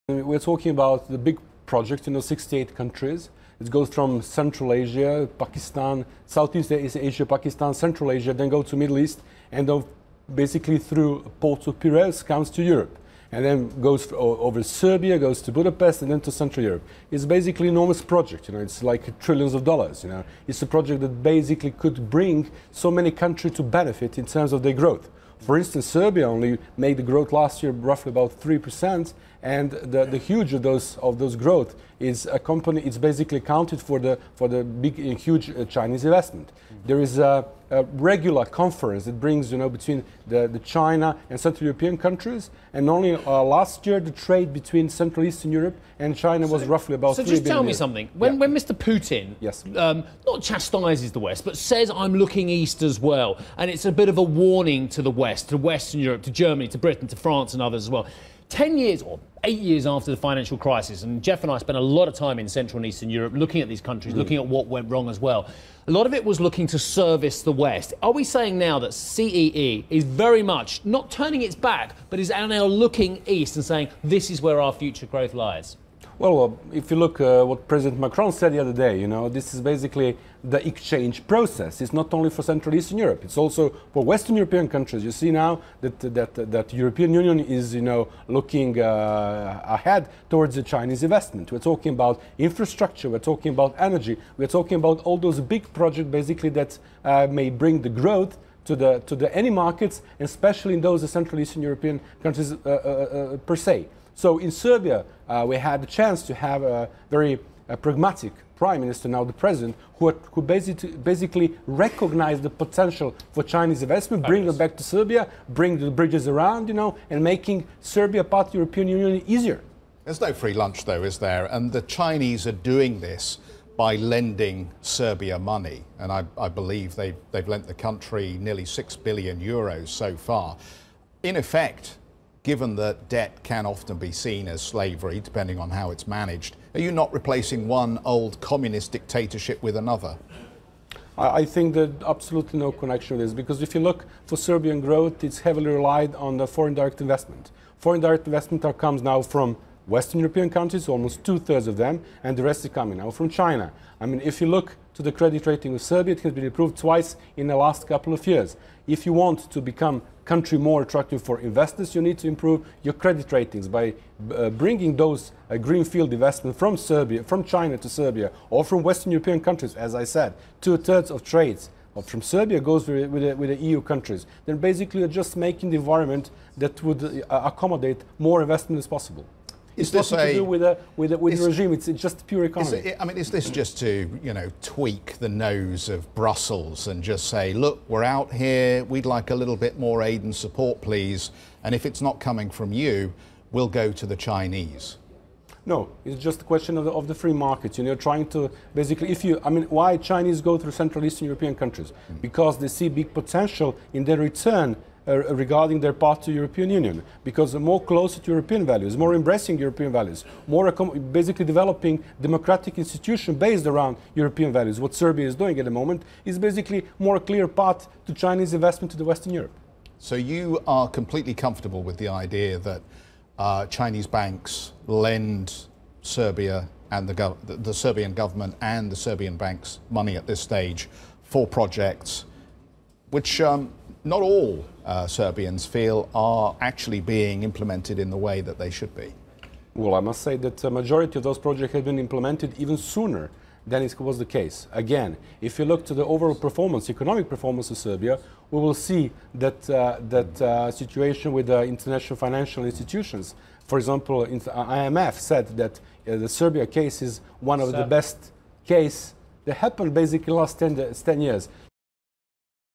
We're talking about the big project, 68 countries. It goes from Central Asia, Pakistan, Southeast Asia, Pakistan, Central Asia, then go to Middle East, and then basically through Port of Piraeus comes to Europe. And then goes over Serbia, goes to Budapest, and then to Central Europe. It's basically an enormous project, it's like trillions of dollars, It's a project that basically could bring so many countries to benefit in terms of their growth. For instance, Serbia only made the growth last year roughly about 3%, and the huge of those growth is it's basically accounted for the big huge Chinese investment. There is a regular conference that brings between the China and Central European countries, and only last year the trade between Central Eastern Europe and China was roughly about 3 billion. So just tell me something. When Mr. Putin not chastises the West, but says I'm looking east as well, and it's a bit of a warning to the West, to Western Europe, to Germany, to Britain, to France and others as well. 10 years or 8 years after the financial crisis, and Jeff and I spent a lot of time in Central and Eastern Europe looking at these countries, looking at what went wrong as well. A lot of it was looking to service the West. Are we saying now that CEE is very much not turning its back, but is now looking east and saying this is where our future growth lies? Well, if you look what President Macron said the other day, this is basically the exchange process. It's not only for Central Eastern Europe, it's also for Western European countries. You see now that the European Union is, looking ahead towards the Chinese investment. We're talking about infrastructure, we're talking about energy, we're talking about all those big projects basically that may bring the growth to any markets, especially in those Central Eastern European countries per se. So in Serbia, we had the chance to have a very pragmatic prime minister, now the president, who basically recognized the potential for Chinese investment, bring it back to Serbia, bring the bridges around, and making Serbia part of the European Union easier. There's no free lunch, though, is there? And the Chinese are doing this by lending Serbia money. And I believe they've lent the country nearly 6 billion euros so far. In effect, given that debt can often be seen as slavery, depending on how it's managed, are you not replacing one old communist dictatorship with another? I think that absolutely no connection with this, because if you look for Serbian growth, it's heavily relied on the foreign direct investment. Foreign direct investment comes now from Western European countries, almost 2/3 of them, and the rest is coming now from China. I mean, if you look to the credit rating of Serbia, it has been improved twice in the last couple of years. If you want to become country more attractive for investors, you need to improve your credit ratings by bringing those greenfield investment from Serbia, from China to Serbia, or from Western European countries. As I said, 2/3 of trades from Serbia goes with the EU countries. Then basically you're just making the environment that would accommodate more investment as possible. It's nothing to do with the regime. It's just pure economy. Is this just to tweak the nose of Brussels and just say, look, we're out here, we'd like a little bit more aid and support, please, and if it's not coming from you, we'll go to the Chinese? No, it's just a question of the free market. You're trying to basically, why Chinese go through Central Eastern European countries? Because they see big potential in their return regarding their path to European Union, because more closer to European values, more embracing European values, more basically developing democratic institution based around European values. What Serbia is doing at the moment is basically more clear path to Chinese investment to the Western Europe. So you are completely comfortable with the idea that Chinese banks lend Serbia and the Serbian government and the Serbian banks money at this stage for projects which not all Serbians feel are actually being implemented in the way that they should be? Well, I must say that the majority of those projects have been implemented even sooner than it was the case. Again, if you look to the overall performance, economic performance of Serbia, we will see that situation with the international financial institutions. For example, IMF said that the Serbia case is one of the best cases that happened basically last 10 years.